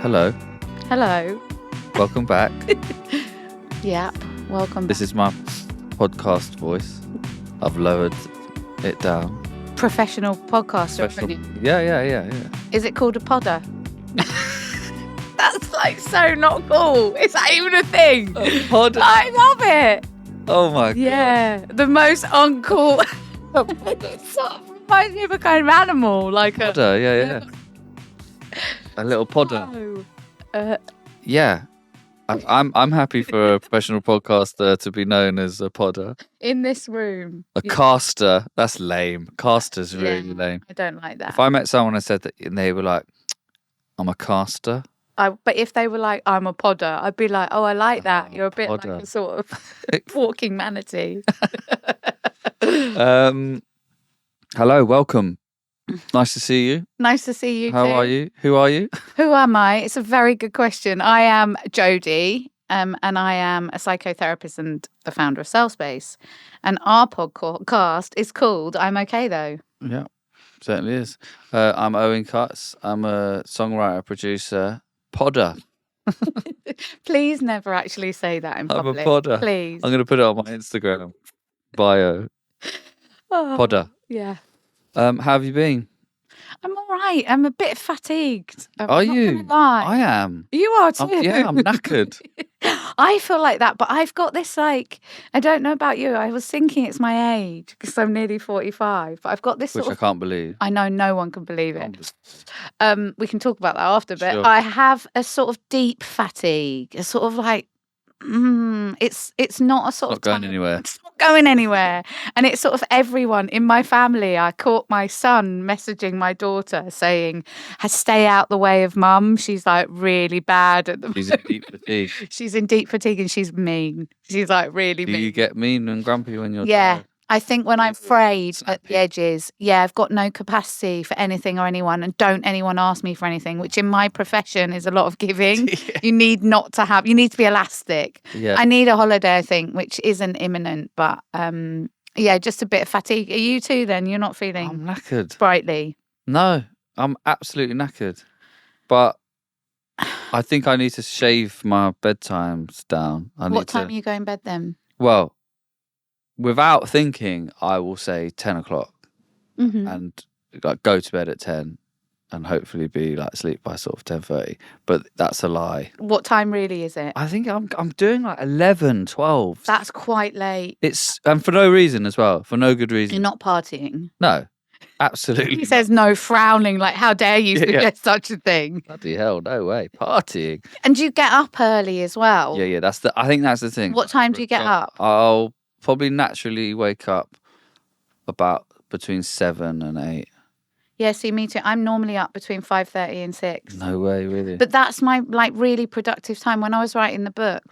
Hello. Hello. Welcome back. Yep. Welcome This back. is my podcast voice. I've lowered it down. Professional podcaster. Professional- Yeah. Is it called a podder? That's like so not cool. Is that even a thing? Pod. I love it. Oh my god. Yeah. The most uncool. It sort of reminds me of a kind of animal. Like a. Podder. Yeah. A little podder. Oh. Yeah. I'm happy for a professional podcaster to be known as a podder. In this room. A caster. That's lame. Caster's really lame. I don't like that. If I met someone and said that, and they were like, "I'm a caster," But if they were like, I'm a podder, I'd be like, oh, I like that. You're a bit podder. like a sort of walking manatee. Hello, welcome. Nice to see you. Nice to see you How too. are you? Who are you? Who am I? It's a very good question. I am Jodie, and I am a psychotherapist and the founder of Space. And our podcast is called I'm Okay Though. Yeah, certainly is. I'm Owen Cutts. I'm a songwriter, producer, podder. Please never actually say that in I'm public. a podder. Please. I'm going to put it on my Instagram bio. Oh, Podder. Yeah. How have you been? I'm all right. I'm a bit fatigued. I'm Are not you? gonna lie. I am. You are too. I'm knackered. I feel like that, but I've got this I don't know about you. I was thinking it's my age because I'm nearly 45, but I've got this Which sort I of. can't believe. I know no one can believe it. We can talk about that after, but Sure. I have a sort of deep fatigue, a sort of like. It's not a sort Not of going time- anywhere. It's not going anywhere, and it's sort of everyone in my family. I caught my son messaging my daughter saying, "Stay out the way of mum. She's like really bad at the She's moment." in deep fatigue. She's in deep fatigue and she's mean. She's like really Do mean. you get mean and grumpy when you're Yeah. tired? I think when I'm frayed at the Snappy. edges, I've got no capacity for anything or anyone, and don't anyone ask me for anything, which in my profession is a lot of giving. Yeah. You need you need to be elastic. Yeah. I need a holiday, I think, which isn't imminent, but just a bit of fatigue. Are you too then? You're not feeling I'm knackered. brightly? No, I'm absolutely knackered. But I think I need to shave my bedtimes down. What time are you going to bed then? Well, without thinking, I will say 10 o'clock Mm-hmm. and like go to bed at 10 and hopefully be like asleep by sort of 10:30. But that's a lie. What time really is it? I think I'm doing like 11, 12. That's quite late. It's and for no reason as well. For no good reason. You're not partying. No, absolutely. He says no, frowning, like, how dare you Yeah, yeah. suggest such a thing? Bloody hell, no way. Partying. And you get up early as well. Yeah. I think that's the thing. What time do you get up? I'll probably naturally wake up about between 7 and 8. Yeah, see, me too. I'm normally up between 5:30 and 6. No way, really. But that's my really productive time. When I was writing the book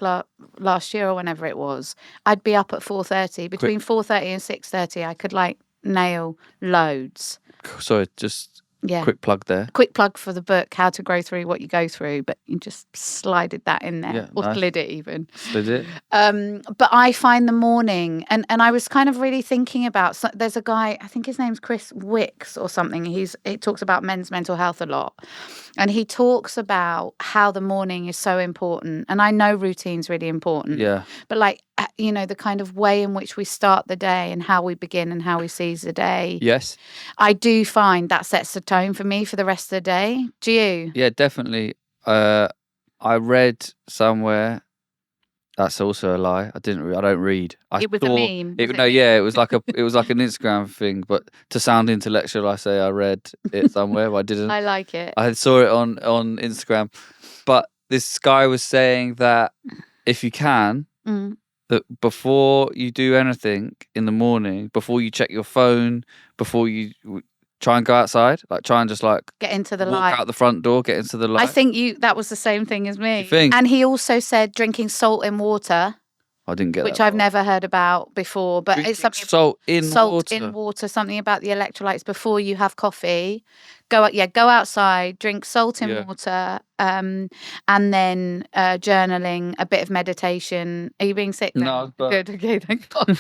last year or whenever it was, I'd be up at 4:30. Between 4:30 and 6:30, I could nail loads. Sorry, just Yeah. quick plug there. Quick plug for the book, How to Grow Through What You Go Through, but you just slided that in there, Yeah, or nice. slid it even. Did it? But I find the morning, and I was kind of really thinking about, there's a guy, I think his name's Chris Wicks or something. He talks about men's mental health a lot. And he talks about how the morning is so important. And I know routine's really important. Yeah. But the kind of way in which we start the day and how we begin and how we seize the day. Yes. I do find that sets the tone for me for the rest of the day. Do you? Yeah, definitely. I read somewhere. That's also a lie. I don't read. It was a meme. Was it? No, yeah, it was like an Instagram thing. But to sound intellectual, I say I read it somewhere, but I didn't. I like it. I saw it on Instagram. But this guy was saying that if you can, Mm. that before you do anything in the morning, before you check your phone, before you try and go outside, try and just Get into the walk light. out the front door, get into the light. I think that was the same thing as me. You think? And he also said drinking salt in water, I didn't get which that I've far. never heard about before. But Drinking it's something salt in water. in water, something about the electrolytes before you have coffee Go outside, drink salt in water, and then journaling, a bit of meditation. Are you being sick then? No, but... Good, okay, thank God.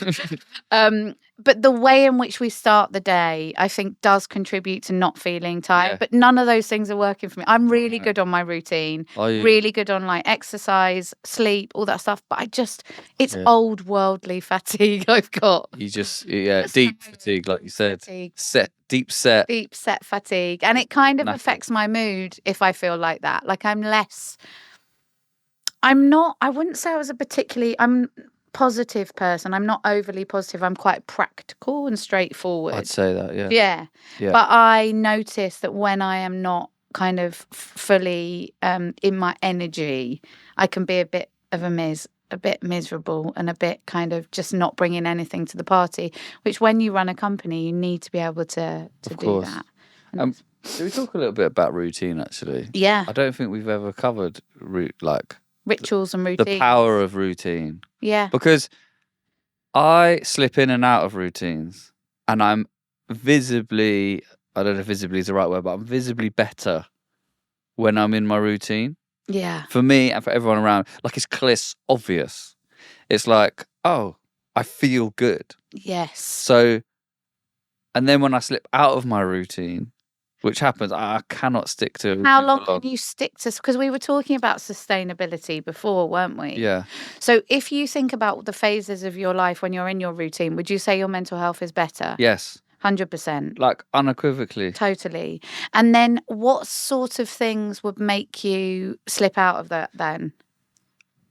But the way in which we start the day, I think, does contribute to not feeling tired. But none of those things are working for me. I'm really good on my routine, really good on like exercise, sleep, all that stuff. But it's old worldly fatigue I've got. You just, deep fatigue, like you said. Deep set fatigue. And it kind of affects my mood if I feel like that. Like I wouldn't say I was I'm positive person. I'm not overly positive. I'm quite practical and straightforward. I'd say that, yeah. But I notice that when I am not kind of fully in my energy, I can be a bit miserable and a bit kind of just not bringing anything to the party, which when you run a company, you need to be able to do that. Should we talk a little bit about routine, actually? Yeah. I don't think we've ever covered rituals and routine. The power of routine. Yeah. Because I slip in and out of routines, and I'm visibly, I don't know if visibly is the right word, but I'm visibly better when I'm in my routine. Yeah. For me and for everyone around, like it's clear, it's obvious. It's like, oh, I feel good. Yes. So, and then when I slip out of my routine, which happens, I cannot stick to. How long can you stick to? Because we were talking about sustainability before, weren't we? Yeah. So if you think about the phases of your life when you're in your routine, would you say your mental health is better? Yes. 100%. Like unequivocally. Totally. And then what sort of things would make you slip out of that then?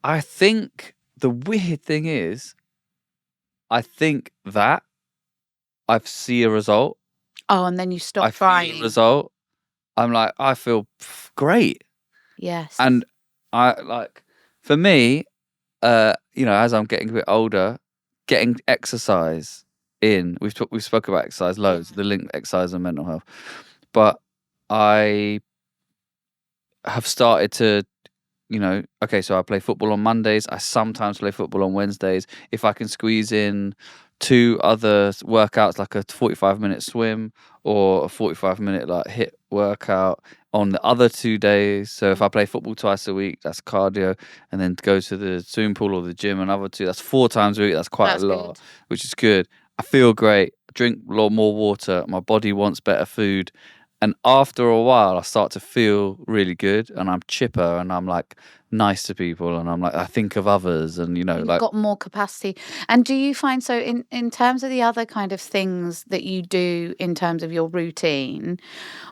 I think the weird thing is, I think that I see a result. Oh, and then you stop trying. I feel a result. I'm like, I feel great. Yes. And for me, as I'm getting a bit older, getting exercise in. We've spoke about exercise loads, the link exercise and mental health. But I have started to, so I play football on Mondays. I sometimes play football on Wednesdays. If I can squeeze in 2 other workouts, like a 45-minute swim or a 45-minute HIIT workout on the other 2 days. So if I play football twice a week, that's cardio, and then go to the swimming pool or the gym another 2, that's 4 times a week. That's quite a lot, which is good. I feel great. I drink a lot more water. My body wants better food. And after a while, I start to feel really good, and I'm chipper, and I'm like nice to people, and I'm like, I think of others, and you've got more capacity. And do you find, so in terms of the other kind of things that you do in terms of your routine,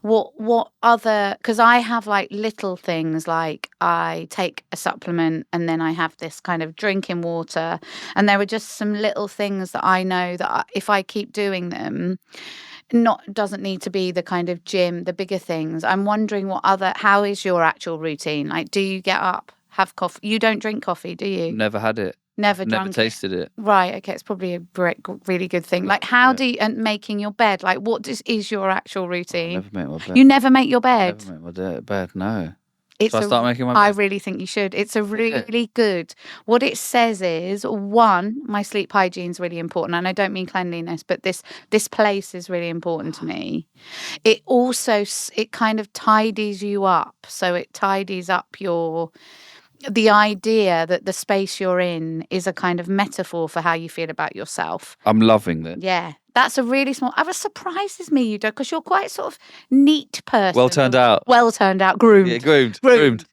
what other, because I have like little things, like I take a supplement and then I have this kind of drinking water, and there are just some little things that I know that if I keep doing them, doesn't need to be the kind of gym, the bigger things. I'm wondering how is your actual routine? Like, do you get up, have coffee? You don't drink coffee, do you? Never had it. Never tasted it. Right, okay, it's probably a really good thing. Like, how do you, and making your bed, like what is your actual routine? I never make my bed. You never make your bed? I never make my bed, no. Should I start making my bed? I really think you should. It's a really good. What it says is, 1, my sleep hygiene is really important, and I don't mean cleanliness, but this place is really important to me. It also kind of tidies you up, so it tidies up the idea that the space you're in is a kind of metaphor for how you feel about yourself. I'm loving that. Yeah. That's a really small. It surprises me, you do, because you're quite sort of neat person. Well turned out. Groomed. Yeah, groomed.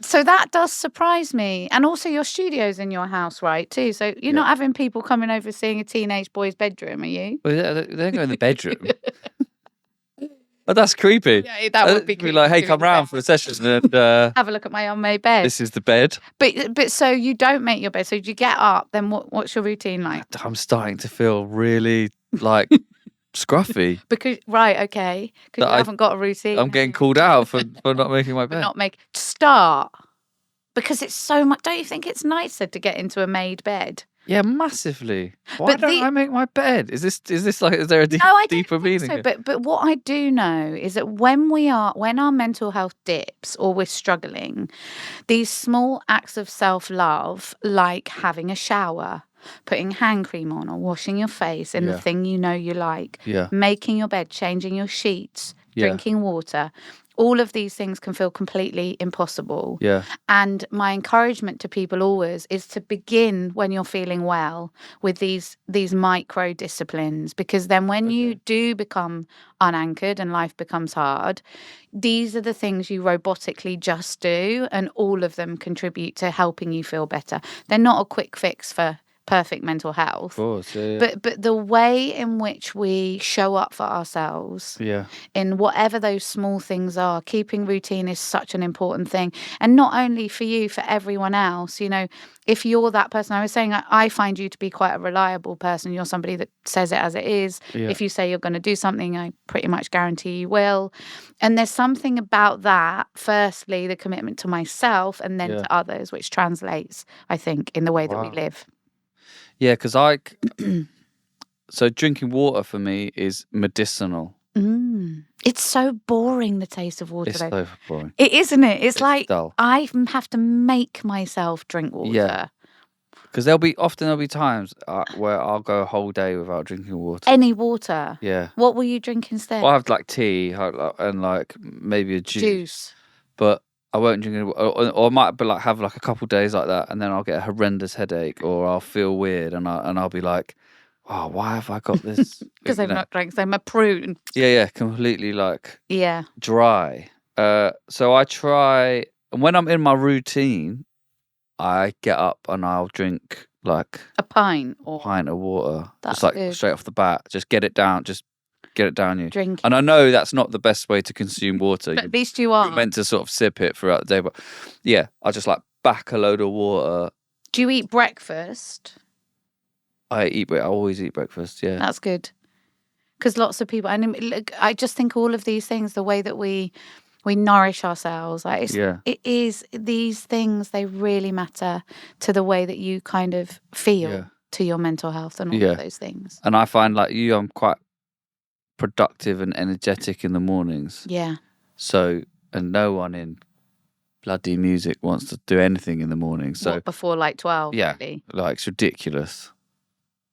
So that does surprise me. And also your studio's in your house, right, too? So you're not having people coming over seeing a teenage boy's bedroom, are you? Well, they don't go in the bedroom. But that's creepy. Yeah, that would be creepy. Like, hey, come round for a session and have a look at my unmade bed. This is the bed. But so you don't make your bed. So you get up, then what's your routine like? I'm starting to feel really like scruffy. Because okay. Because you haven't got a routine. I'm getting called out for not making my bed. Start. Because it's so much. Don't you think it's nicer to get into a made bed? Yeah, massively. Why don't I make my bed? Is there a deeper meaning? So, but what I do know is that when our mental health dips or we're struggling, these small acts of self-love, like having a shower, putting hand cream on, or washing your face in the thing you like, making your bed, changing your sheets, Yeah. drinking water. All of these things can feel completely impossible. Yeah. And my encouragement to people always is to begin when you're feeling well with these micro disciplines, because then when you do become unanchored and life becomes hard, these are the things you robotically just do, and all of them contribute to helping you feel better. They're not a quick fix for perfect mental health. Of course. Yeah. But the way in which we show up for ourselves Yeah. in whatever those small things are, keeping routine is such an important thing. And not only for you, for everyone else. You know, if you're that person, I was saying, I find you to be quite a reliable person. You're somebody that says it as it is. Yeah. If you say you're going to do something, I pretty much guarantee you will. And there's something about that, firstly, the commitment to myself and then to others, which translates, I think, in the way that we live. Yeah, because so drinking water for me is medicinal. It's so boring, the taste of water. It's though. so boring. It isn't it? It's like dull. I have to make myself drink water. Yeah. Because there'll be times where I'll go a whole day without drinking water. Any water. Yeah. What will you drink instead? Well, I have like tea and like maybe a juice. But I won't drink it, or I might be like have like a couple days like that, and then I'll get a horrendous headache, or I'll feel weird, and I'll be like, oh, why have I got this? Because I've not drank. So I'm a prune. Yeah, completely like dry. So I try, and when I'm in my routine, I get up and I'll drink like a pint of water, That's just like good. straight off the bat. Just get it down. Just get it down you. Drink. And I know that's not the best way to consume water. But at least you are. You're meant to sort of sip it throughout the day. But yeah, I just like back a load of water. Do you eat breakfast? I always eat breakfast, yeah. That's good. Because lots of people, and look, I just think all of these things, the way that we nourish ourselves, like it is, these things, they really matter to the way that you kind of feel to your mental health and all of those things. And I find like you, I'm quite productive and energetic in the mornings. Yeah. So, and no one in bloody music wants to do anything in the morning. So before like 12? Yeah, really? like it's ridiculous.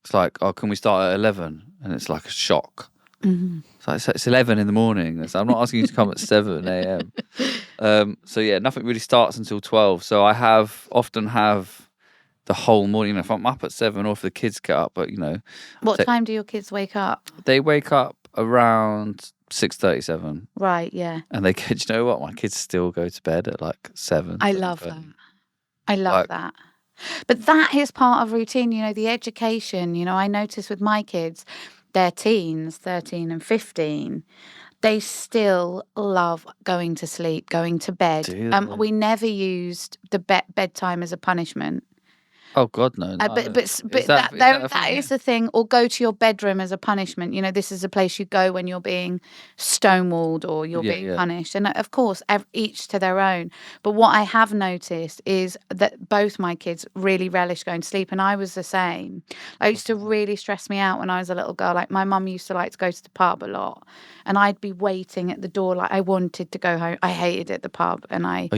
It's like, oh, can we start at 11? And it's like a shock. Mm-hmm. It's 11 in the morning. So I'm not asking you to come at 7 a.m. So yeah, nothing really starts until 12. So I often have the whole morning. If I'm up at 7, or if the kids get up, but What time do your kids wake up? They wake up around 6:37. Right, yeah. And they get, you know what? My kids still go to bed at like 7. I love that. I love that. But that is part of routine, the education. I notice with my kids, they're teens, 13 and 15. They still love going to sleep, going to bed. We never used the bedtime as a punishment. Oh God, no! But that is the thing. Or go to your bedroom as a punishment. This is a place you go when you're being stonewalled or you're being punished. And of course, each to their own. But what I have noticed is that both my kids really relish going to sleep, and I was the same. It used to really stress me out when I was a little girl. Like my mum used to like to go to the pub a lot, and I'd be waiting at the door like I wanted to go home. I hated it at the pub, and I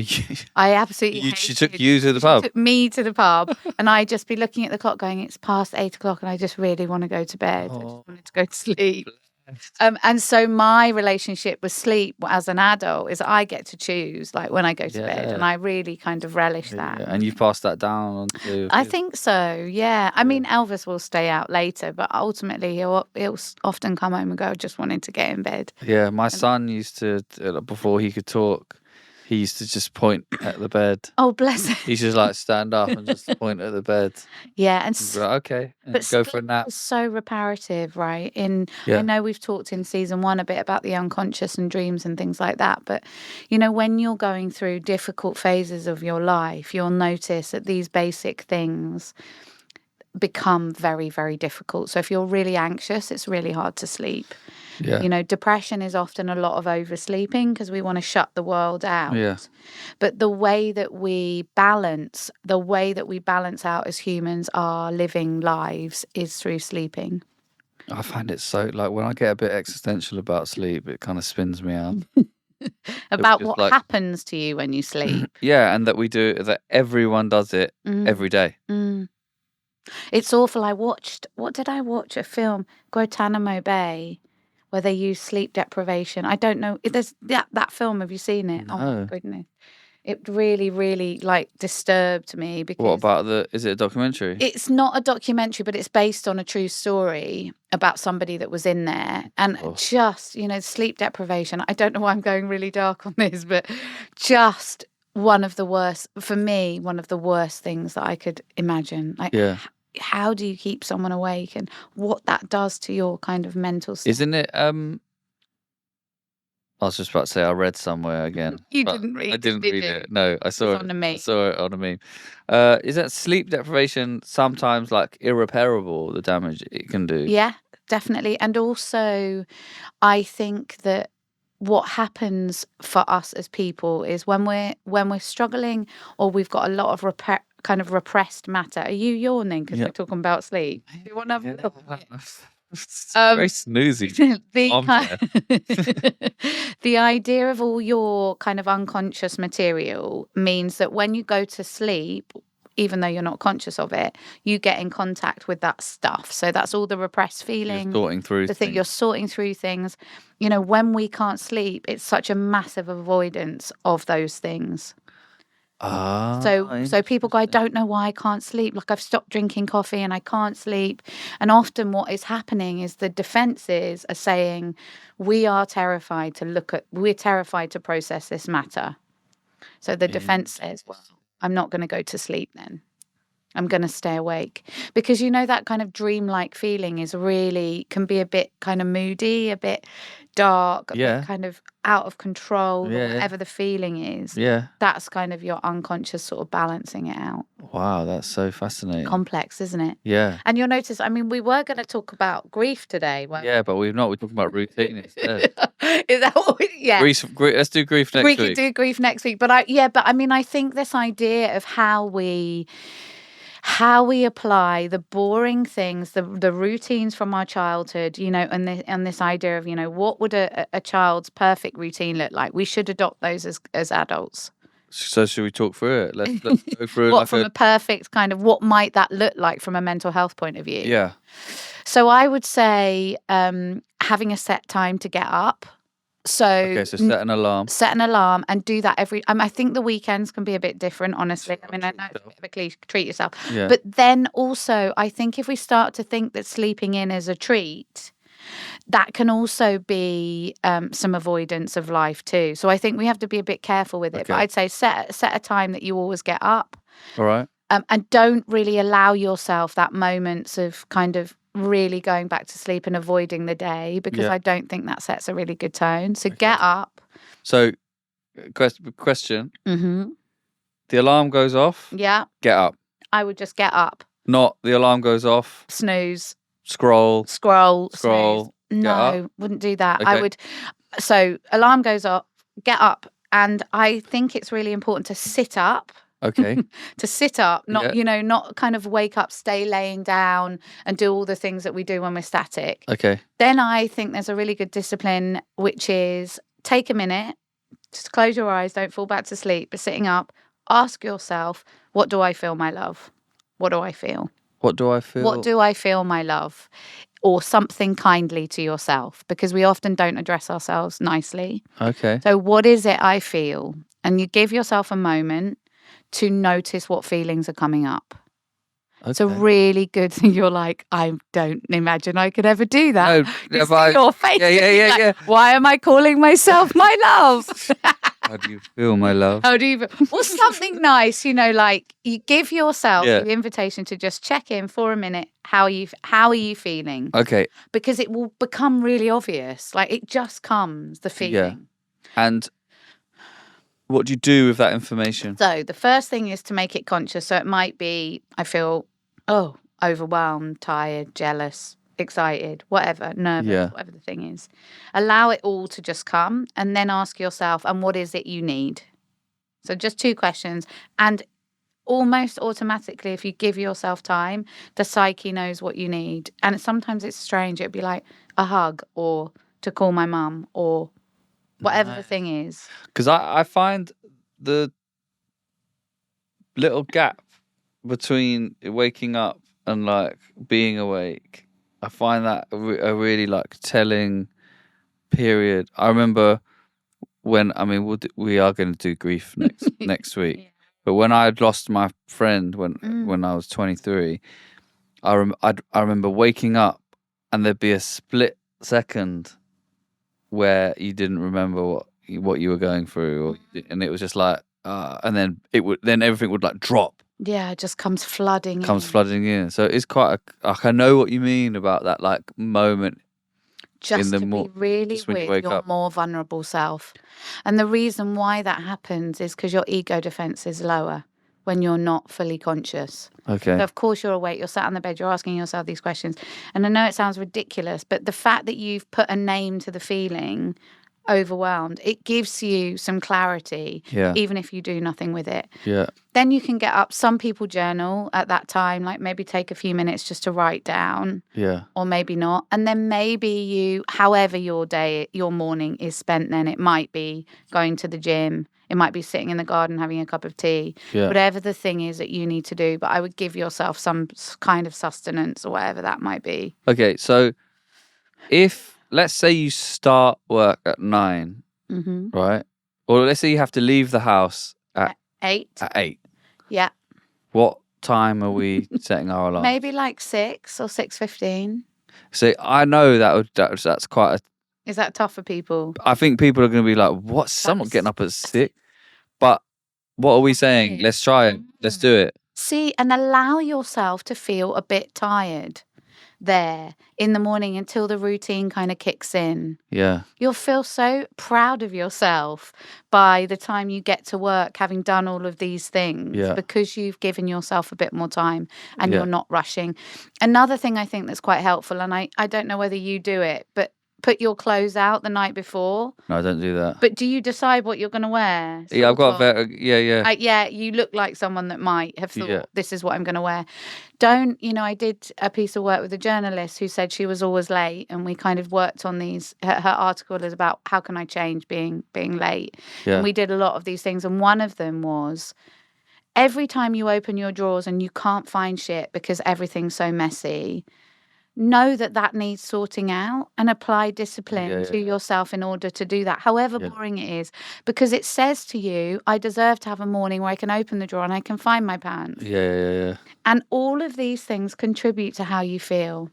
absolutely hated She took you to the pub. She took me to the pub. And I'd just be looking at the clock going, it's past 8 o'clock and I just really want to go to bed. I just wanted to go to sleep. And so my relationship with sleep as an adult is I get to choose like when I go to bed, and I really kind of relish that. And you've passed that down on to I think so, yeah. I mean, Elvis will stay out later, but ultimately he'll often come home and go, I just wanted to get in bed. Yeah, my son used to, before he could talk, he used to just point at the bed. Oh, bless him. He just like stand up and just point at the bed. Yeah, and like, okay, and go for a nap. It's so reparative, right? I know we've talked in season 1 a bit about the unconscious and dreams and things like that, but when you're going through difficult phases of your life, you'll notice that these basic things become very, very difficult. So if you're really anxious, it's really hard to sleep. Yeah. Depression is often a lot of oversleeping because we want to shut the world out. Yeah. But the way that we balance out as humans our living lives is through sleeping. I find it so, like, when I get a bit existential about sleep, it kind of spins me out. About what happens to you when you sleep. Yeah, and that everyone does it every day. Mm. It's awful. What did I watch? A film, Guantanamo Bay, where they use sleep deprivation. I don't know. There's that film. Have you seen it? Oh my No. goodness. It really, really like disturbed me What because about is it a documentary? it's not a documentary, but it's based on a true story about somebody that was in there. And Oh. just, sleep deprivation. I don't know why I'm going really dark on this, but just one of the worst, for me, one of the worst things that I could imagine. Like, Yeah. how do you keep someone awake and what that does to your kind of mental state? Isn't it? I was just about to say I read somewhere again. You but didn't read I it, didn't did read you? it. No, I saw was it. on a meme. I saw it on a meme. Is that sleep deprivation sometimes like irreparable? The damage it can do. Yeah, definitely. And also, I think that what happens for us as people is when we're struggling or we've got a lot of kind of repressed matter. Are you yawning because Yeah. we're talking about sleep? Do you want to have a little bit? It's very snoozy. The idea of all your kind of unconscious material means that when you go to sleep, even though you're not conscious of it, you get in contact with that stuff. So that's all the repressed feeling. You're sorting through things. You're sorting through things. When we can't sleep, it's such a massive avoidance of those things. So people go, I don't know why I can't sleep. Like I've stopped drinking coffee and I can't sleep. And often what is happening is the defenses are saying, we're terrified to process this matter. So the defense says, well, I'm not going to go to sleep then. I'm going to stay awake. Because that kind of dreamlike feeling can be a bit kind of moody, a bit dark, a bit kind of out of control, or whatever the feeling is. Yeah. That's kind of your unconscious sort of balancing it out. Wow, that's so fascinating. Complex, isn't it? Yeah. And you'll notice, we were going to talk about grief today. Yeah, but we're not. We're talking about routine instead. Is that what Grief, let's do grief next week. We can do grief next week. But I think this idea of how we apply the boring things, the routines from our childhood, and this idea of, what would a child's perfect routine look like? We should adopt those as adults. So should we talk through it? Let's go through what from a perfect kind of, what might that look like from a mental health point of view? Yeah. So I would say having a set time to get up. So set an alarm. Set an alarm and do that every. I think the weekends can be a bit different, honestly. I know it's a bit of a cliche, treat yourself. Yeah. But then also, I think if we start to think that sleeping in is a treat, that can also be some avoidance of life too. So I think we have to be a bit careful with it. Okay. But I'd say set a time that you always get up. All right. And don't really allow yourself that moments of kind of really going back to sleep and avoiding the day, because I don't think that sets a really good tone. So get up. So, question. Mm-hmm. The alarm goes off. Yeah. Get up. I would just get up. Not the alarm goes off. Snooze. Scroll. Snooze. No, wouldn't do that. Okay. I would. So alarm goes off, get up. And I think it's really important to sit up. Okay. To sit up, not not kind of wake up, stay laying down and do all the things that we do when we're static. Okay. Then I think there's a really good discipline, which is take a minute, just close your eyes, don't fall back to sleep, but sitting up, ask yourself, what do I feel, my love? What do I feel? What do I feel? What do I feel, my love? Or something kindly to yourself, because we often don't address ourselves nicely. Okay. So what is it I feel? And you give yourself a moment to notice what feelings are coming up. Okay. It's a really good thing. You're like, I don't imagine I could ever do that. No, you see your face. Yeah. Why am I calling myself my love? How do you feel, my love? How do you feel? Well, something nice, like you give yourself Yeah. the invitation to just check in for a minute. How are you feeling? Okay. Because it will become really obvious. Like it just comes, the feeling. Yeah. And what do you do with that information? So the first thing is to make it conscious. So it might be, I feel, overwhelmed, tired, jealous, excited, whatever, nervous, whatever the thing is. Allow it all to just come and then ask yourself, and what is it you need? So just 2 questions. And almost automatically, if you give yourself time, the psyche knows what you need. And sometimes it's strange. It'd be like a hug or to call my mum or whatever the thing is. Because I find the little gap between waking up and like being awake, I find that a really like telling period. I remember when we are going to do grief next week. Yeah. But when I had lost my friend when I was 23, I remember waking up and there'd be a split second where you didn't remember what you were going through, and it was just like, and then everything would like drop. Yeah, it just comes flooding in. So it's quite I know what you mean about that like moment. Just to be really with your more vulnerable self. And the reason why that happens is because your ego defense is lower when you're not fully conscious. Okay. So of course you're awake, you're sat on the bed, you're asking yourself these questions. And I know it sounds ridiculous, but the fact that you've put a name to the feeling, overwhelmed, it gives you some clarity, even if you do nothing with it. Yeah. Then you can get up. Some people journal at that time, like maybe take a few minutes just to write down. Yeah. Or maybe not. And then maybe you, however your morning is spent, then it might be going to the gym. It might be sitting in the garden having a cup of tea. Yeah. Whatever the thing is that you need to do. But I would give yourself some kind of sustenance or whatever that might be. Okay, so let's say you start work at 9, right? Or let's say you have to leave the house at 8. At 8. Yeah. What time are we setting our alarm? Maybe like 6 or 6:15. So I know that's quite a... Is that tough for people? I think people are going to be like, what? Someone getting up at 6? But what are we saying? Let's try it. Let's do it. See, and allow yourself to feel a bit tired there in the morning until the routine kind of kicks in. Yeah. You'll feel so proud of yourself by the time you get to work, having done all of these things, because you've given yourself a bit more time and you're not rushing. Another thing I think that's quite helpful, and I don't know whether you do it, but put your clothes out the night before. No, I don't do that. But do you decide what you're going to wear? Yeah, I've got yeah, you look like someone that might have thought, this is what I'm going to wear. I did a piece of work with a journalist who said she was always late, and we kind of worked on these. Her article is about how can I change being late. Yeah. And we did a lot of these things, and one of them was every time you open your drawers and you can't find shit because everything's so messy, know that needs sorting out and apply discipline to yourself in order to do that, however boring it is, because it says to you, I deserve to have a morning where I can open the drawer and I can find my pants. Yeah. And all of these things contribute to how you feel.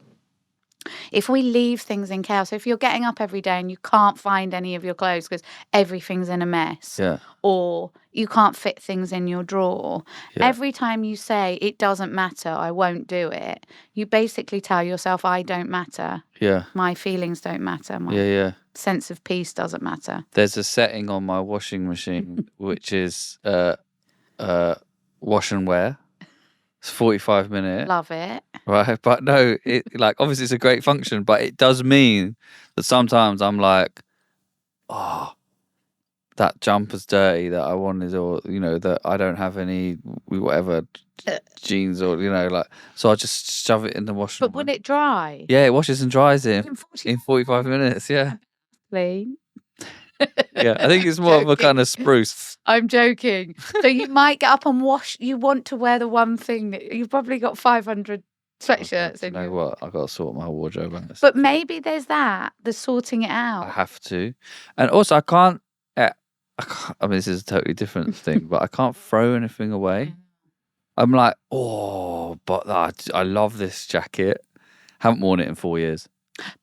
If we leave things in chaos, if you're getting up every day and you can't find any of your clothes because everything's in a mess, or you can't fit things in your drawer, every time you say, it doesn't matter, I won't do it, you basically tell yourself, I don't matter. Yeah. My feelings don't matter. My sense of peace doesn't matter. There's a setting on my washing machine, which is wash and wear. It's 45 minutes. Love it. Right, but no, obviously it's a great function, but it does mean that sometimes I'm like, oh, that jumper's dirty that I wanted, or that I don't have any whatever jeans, or so I just shove it in the washing. But would it dry? Yeah, it washes and dries in 45 minutes. Yeah. Clean. Yeah, I think it's more of a kind of spruce. I'm joking. So you might get up and wash. You want to wear the one thing that you've probably got 500 sweatshirts in. You know what? I've got to sort my wardrobe out. But maybe there's the sorting it out. I have to. And also, I can't, this is a totally different thing, but I can't throw anything away. I'm like, but I love this jacket. Haven't worn it in 4 years.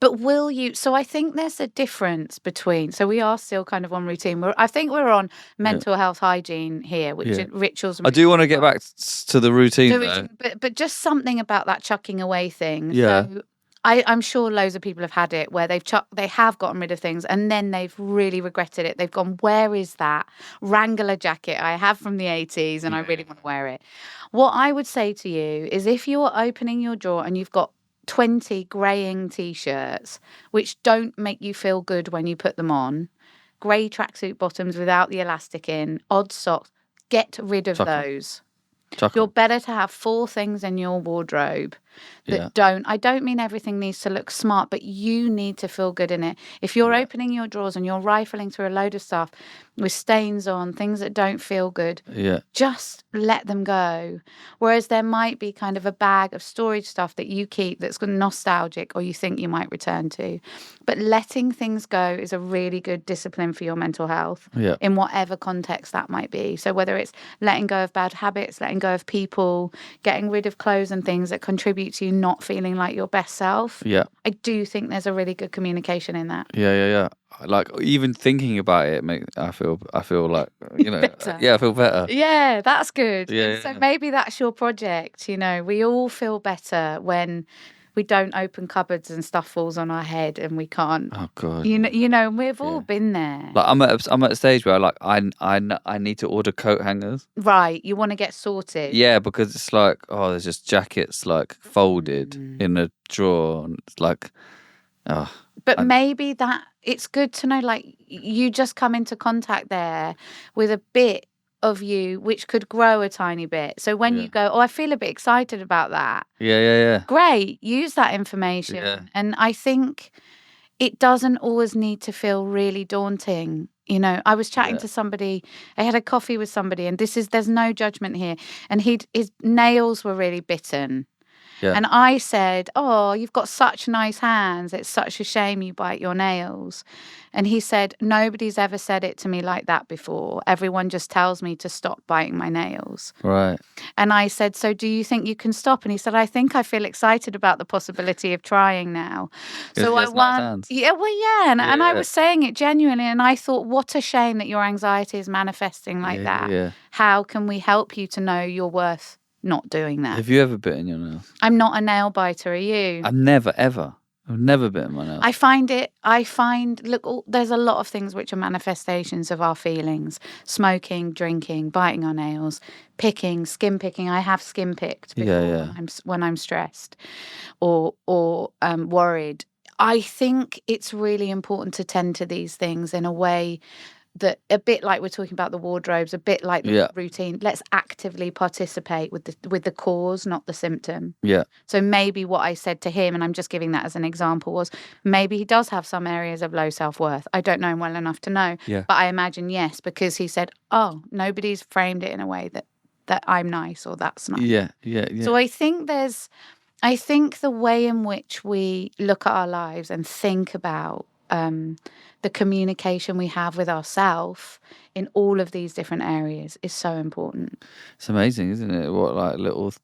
But will you? So I think there's a difference between. So we are still kind of on routine. I think we're on mental health hygiene here, which is rituals. I do want to get back to the routine, but just something about that chucking away thing. Yeah. So I'm sure loads of people have had it where they have gotten rid of things and then they've really regretted it. They've gone, where is that Wrangler jacket I have from the 80s and I really want to wear it. What I would say to you is if you're opening your drawer and you've got 20 greying t-shirts which don't make you feel good when you put them on, grey tracksuit bottoms without the elastic in, odd socks, get rid of those. You're better to have 4 things in your wardrobe that I don't mean everything needs to look smart, but you need to feel good in it. If you're opening your drawers and you're rifling through a load of stuff with stains on, things that don't feel good, just let them go. Whereas there might be kind of a bag of storage stuff that you keep that's nostalgic or you think you might return to. But letting things go is a really good discipline for your mental health in whatever context that might be. So whether it's letting go of bad habits, letting go of people, getting rid of clothes and things that contribute to you not feeling like your best self. I do think there's a really good communication in that. Like even thinking about it, I feel like, you know, better. I feel better. Yeah, that's good. So maybe that's your project. You know, we all feel better when we don't open cupboards and stuff falls on our head and we can't. Oh God. You know, we've all been there. Like I'm at a stage where like I need to order coat hangers. Right, you want to get sorted. Yeah, because it's like, oh, there's just jackets like folded in a drawer, and it's like, oh. But maybe that it's good to know, like, you just come into contact there with a bit of you which could grow a tiny bit. So when you go, oh, I feel a bit excited about that. Great, use that information. And I think it doesn't always need to feel really daunting. You know, I was chatting to somebody, I had a coffee with somebody, and there's no judgment here. And his nails were really bitten. And I said, oh, you've got such nice hands. It's such a shame you bite your nails. And he said, nobody's ever said it to me like that before. Everyone just tells me to stop biting my nails. Right. And I said, so do you think you can stop? And he said, I think I feel excited about the possibility of trying now. So I want, and I was saying it genuinely. And I thought, what a shame that your anxiety is manifesting like that. Yeah. How can we help you to know you're worth not doing that? Have you ever bitten your nails? I'm not a nail biter. Are you? I've never bitten my nails. I find, look, there's a lot of things which are manifestations of our feelings. Smoking, drinking, biting our nails, picking, skin picking. I have skin picked before when I'm stressed or worried. I think it's really important to tend to these things in a way that, a bit like we're talking about the wardrobes, a bit like the routine. Let's actively participate with the cause, not the symptom. So maybe what I said to him, and I'm just giving that as an example, was maybe he does have some areas of low self-worth. I don't know him well enough to know, but I imagine yes, because he said, oh, nobody's framed it in a way that I'm nice or that's nice. So I think the way in which we look at our lives and think about the communication we have with ourselves in all of these different areas is so important. It's amazing, isn't it? What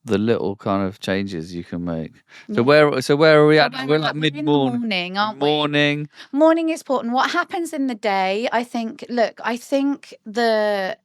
the little kind of changes you can make. So where are we at now? We're like mid-morning, aren't we? Morning is important. What happens in the day, I think the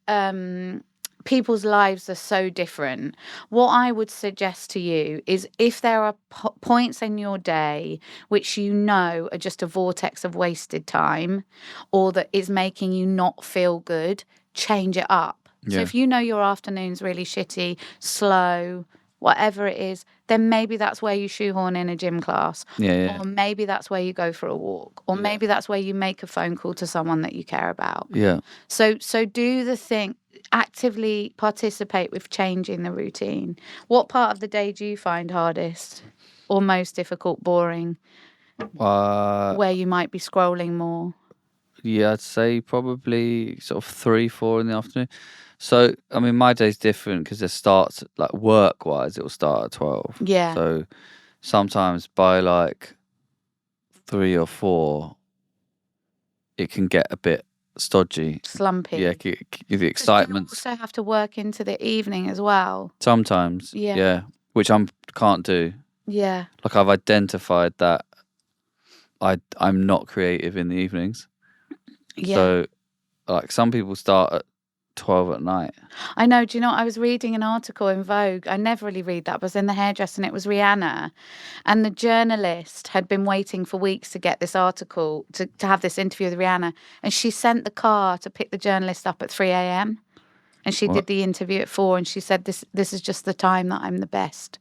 people's lives are so different. What I would suggest to you is, if there are points in your day which you know are just a vortex of wasted time, or that is making you not feel good, change it up. So if you know your afternoon's really shitty, slow, whatever it is, then maybe that's where you shoehorn in a gym class. Or maybe that's where you go for a walk. Or maybe that's where you make a phone call to someone that you care about. So do the thing. Actively participate with changing the routine. What part of the day do you find hardest or most difficult, boring? Where you might be scrolling more? I'd say probably sort of 3-4 in the afternoon. So, I mean, my day's different because it starts, like, work-wise, it will start at 12. So sometimes by, like, 3 or 4, it can get a bit stodgy. Slumpy. The excitement. You also have to work into the evening as well. Sometimes. Which I can't do. Like, I've identified that I'm not creative in the evenings. So, like, some people start at 12 at night. I know. Do you know, I was reading an article in Vogue. I never really read that, but it was in the hairdresser, and it was Rihanna. And the journalist had been waiting for weeks to get this article, to have this interview with Rihanna. And she sent the car to pick the journalist up at 3 a.m. And she did the interview at 4, and she said, this is just the time that I'm the best.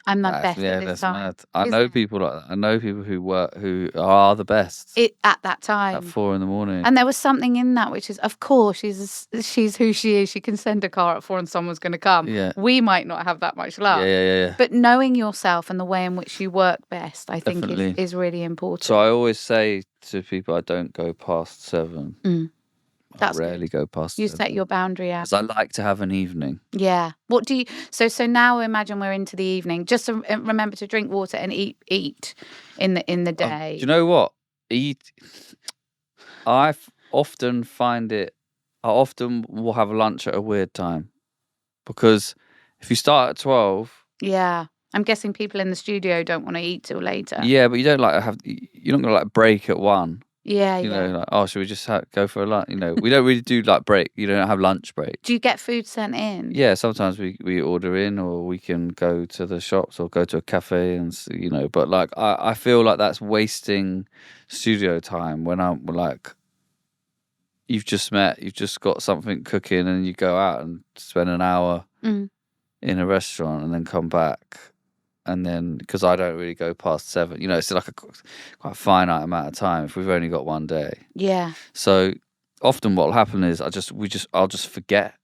I'm the best at this that's time. mad. I Isn't know it? people like that. I know people who are the best At that at time. 4 a.m. And there was something in that, which is, of course, she's who she is. She can send a car at 4 and someone's going to come. Yeah. We might not have that much luck. Yeah. But knowing yourself and the way in which you work best, I think Definitely. is really important. So I always say to people, I don't go past 7. That's I rarely go past You 7. set your boundary out. Because I like to have an evening. Yeah. What do you? So now imagine we're into the evening. Just remember to drink water and eat in the day. Do you know what? I often find it. I often will have lunch at a weird time, because if you start at 12. Yeah. I'm guessing people in the studio don't want to eat till later. Yeah, but you don't you're not gonna break at 1. Yeah, You know, like, oh, should we just go for a lunch? You know, we don't really do break. You don't have lunch break. Do you get food sent in? Yeah, sometimes we order in, or we can go to the shops or go to a cafe and But I feel like that's wasting studio time when I'm like, you've just got something cooking, and you go out and spend an hour in a restaurant and then come back. And then, because I don't really go past 7, it's like a quite finite amount of time if we've only got one day. Yeah. So often what will happen is I'll just forget,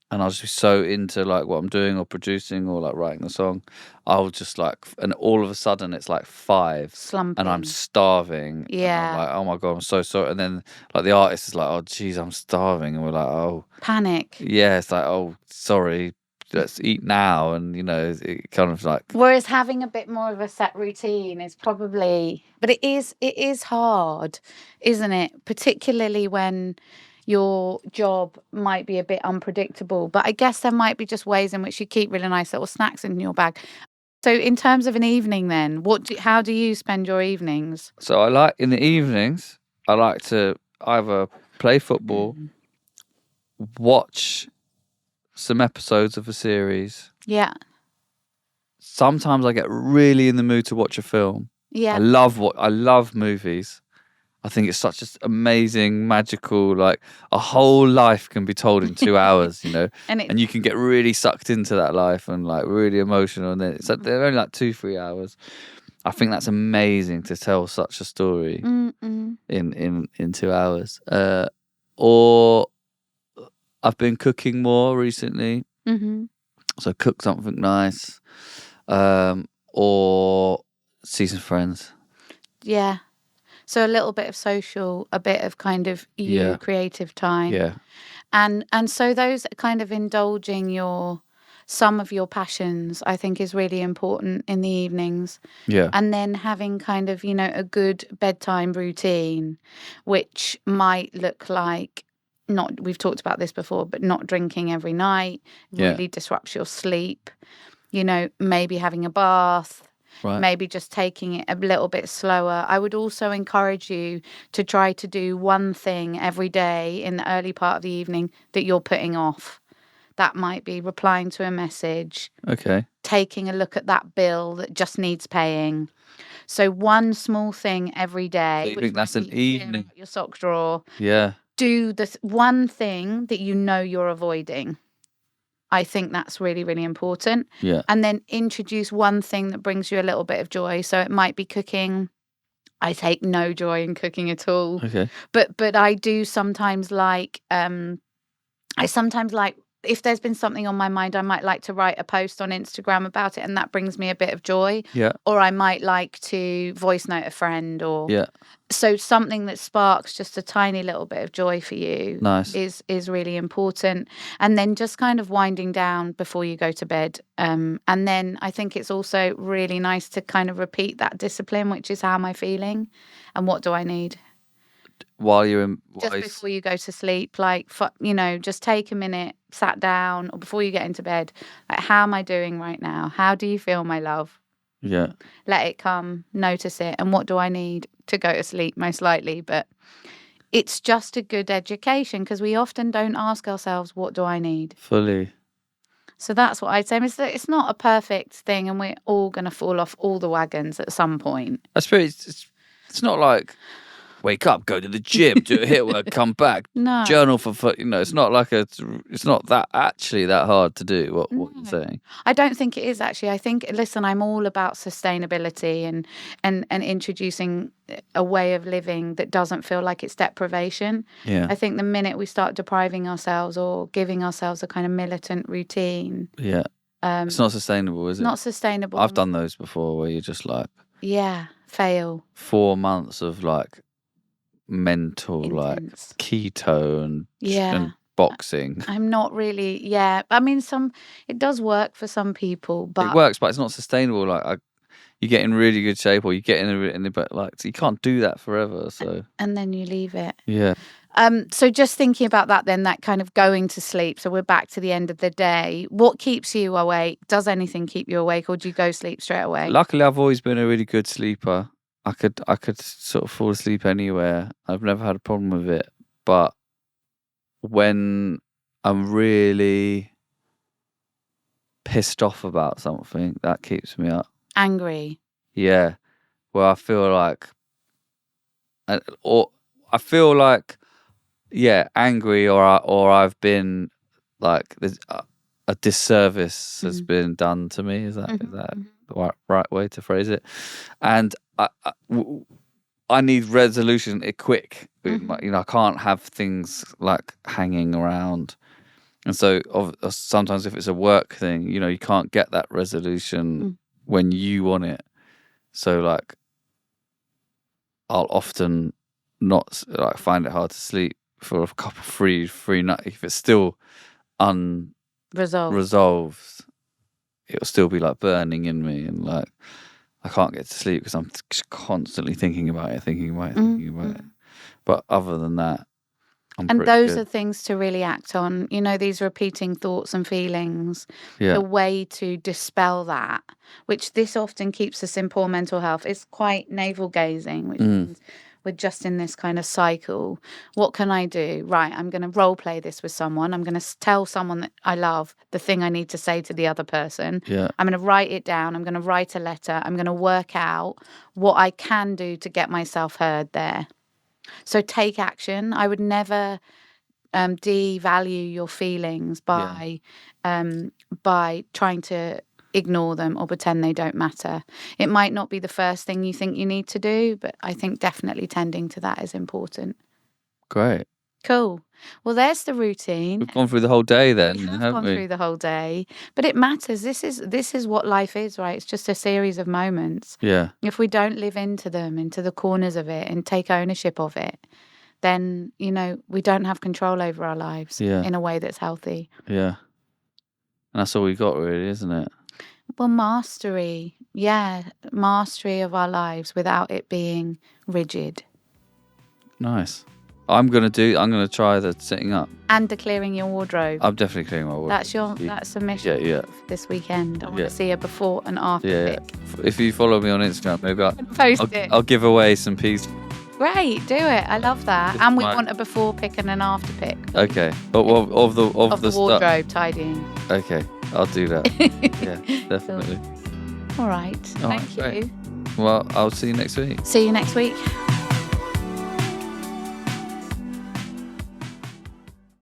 and I'll just be so into like what I'm doing or producing or like writing the song. I'll just and all of a sudden it's like 5, Slumping. and I'm starving. Yeah. And I'm like, oh my God, I'm so sorry. And then like the artist is like, oh geez, I'm starving, and we're like, oh, panic. Yeah, it's like, oh, sorry. Let's eat now, and it kind of like. Whereas having a bit more of a set routine is probably, but it is hard, isn't it? Particularly when your job might be a bit unpredictable. But I guess there might be just ways in which you keep really nice little snacks in your bag. So in terms of an evening, then, how do you spend your evenings? So in the evenings, I like to either play football, watch some episodes of a series. Yeah. Sometimes I get really in the mood to watch a film. Yeah. I love movies. I think it's such an amazing, magical, like a whole life can be told in 2 hours, and you can get really sucked into that life and like really emotional. And then they're only like 2-3 hours. I think that's amazing to tell such a story in 2 hours. Or I've been cooking more recently, so cook something nice, or see some friends. Yeah, so a little bit of social, a bit of kind of creative time. Yeah, and so those kind of indulging some of your passions, I think, is really important in the evenings. Yeah, and then having kind of a good bedtime routine, which might look like. We've talked about this before, but not drinking every night really disrupts your sleep. Maybe having a bath, maybe just taking it a little bit slower. I would also encourage you to try to do one thing every day in the early part of the evening that you're putting off. That might be replying to a message. Okay. Taking a look at that bill that just needs paying. So one small thing every day. So you think that's an evening? Your sock drawer. Yeah. Do this one thing that you're avoiding. I think that's really, really important. Yeah. And then introduce one thing that brings you a little bit of joy. So it might be cooking. I take no joy in cooking at all. Okay. But I do sometimes like if there's been something on my mind, I might like to write a post on Instagram about it, and that brings me a bit of joy. Yeah. Or I might like to voice note a friend, or so something that sparks just a tiny little bit of joy for you. Nice. is really important. And then just kind of winding down before you go to bed. And then I think it's also really nice to kind of repeat that discipline, which is how am I feeling and what do I need? While you're in, just before you go to sleep, like just take a minute, sat down, or before you get into bed, like, how am I doing right now? How do you feel, my love? Yeah. Let it come, notice it, and what do I need to go to sleep? Most likely, but it's just a good education because we often don't ask ourselves, what do I need? Fully. So that's what I'd say. It's not a perfect thing, and we're all going to fall off all the wagons at some point. I suppose it's not like wake up, go to the gym, do a hit work, come back, No. journal for it's not like it's not that actually that hard to do. What you're saying? I don't think it is actually. I think, listen, I'm all about sustainability and introducing a way of living that doesn't feel like it's deprivation. Yeah. I think the minute we start depriving ourselves or giving ourselves a kind of militant routine, Yeah. It's not sustainable, is it? Not sustainable. I've done those before where you're just like fail 4 months of like mental intense. like keto and boxing. I'm not really. I mean, it does work for some people, but it works, but it's not sustainable. Like you get in really good shape, or you get in but like so you can't do that forever. So and then you leave it. Yeah. So just thinking about that, then that kind of going to sleep. So we're back to the end of the day. What keeps you awake? Does anything keep you awake, or do you go sleep straight away? Luckily, I've always been a really good sleeper. I could sort of fall asleep anywhere. I've never had a problem with it. But when I'm really pissed off about something, that keeps me up. Angry. Yeah, where I feel like, angry, or I've been like there's a disservice has been done to me. Is that the right way to phrase it? And I need resolution quick. I can't have things like hanging around. And so sometimes if it's a work thing, you can't get that resolution when you want it. So like I'll often not like find it hard to sleep for a couple three nights. If it's still unresolved, it'll still be like burning in me, and like I can't get to sleep because I'm just constantly thinking about it. But other than that, those are things to really act on. These repeating thoughts and feelings. Yeah. The way to dispel that, which this often keeps us in poor mental health, is quite navel gazing, which means we're just in this kind of cycle. What can I do? Right, I'm going to role play this with someone. I'm going to tell someone that I love the thing I need to say to the other person. Yeah. I'm going to write it down. I'm going to write a letter. I'm going to work out what I can do to get myself heard there. So take action. I would never devalue your feelings by trying to ignore them or pretend they don't matter. It might not be the first thing you think you need to do, but I think definitely tending to that is important. Great. Cool. Well, there's the routine. We've gone through the whole day then, We have haven't gone through the whole day, but it matters. This is what life is, right? It's just a series of moments. Yeah. If we don't live into them, into the corners of it, and take ownership of it, then we don't have control over our lives in a way that's healthy. Yeah. And that's all we got, really, isn't it? Well, mastery. Yeah, mastery of our lives without it being rigid. Nice. I'm gonna try the sitting up And declaring your wardrobe. I'm definitely clearing my wardrobe. That's a mission for this weekend. I want to see a before and after pic. If you follow me on Instagram, maybe I'll give away some pieces. Great, do it. I love that. And we want a before pic and an after pic. Okay. Of the wardrobe tidying. Okay, I'll do that. Yeah, definitely. Cool. All right. Thank you. Great. Well, I'll see you next week. See you next week.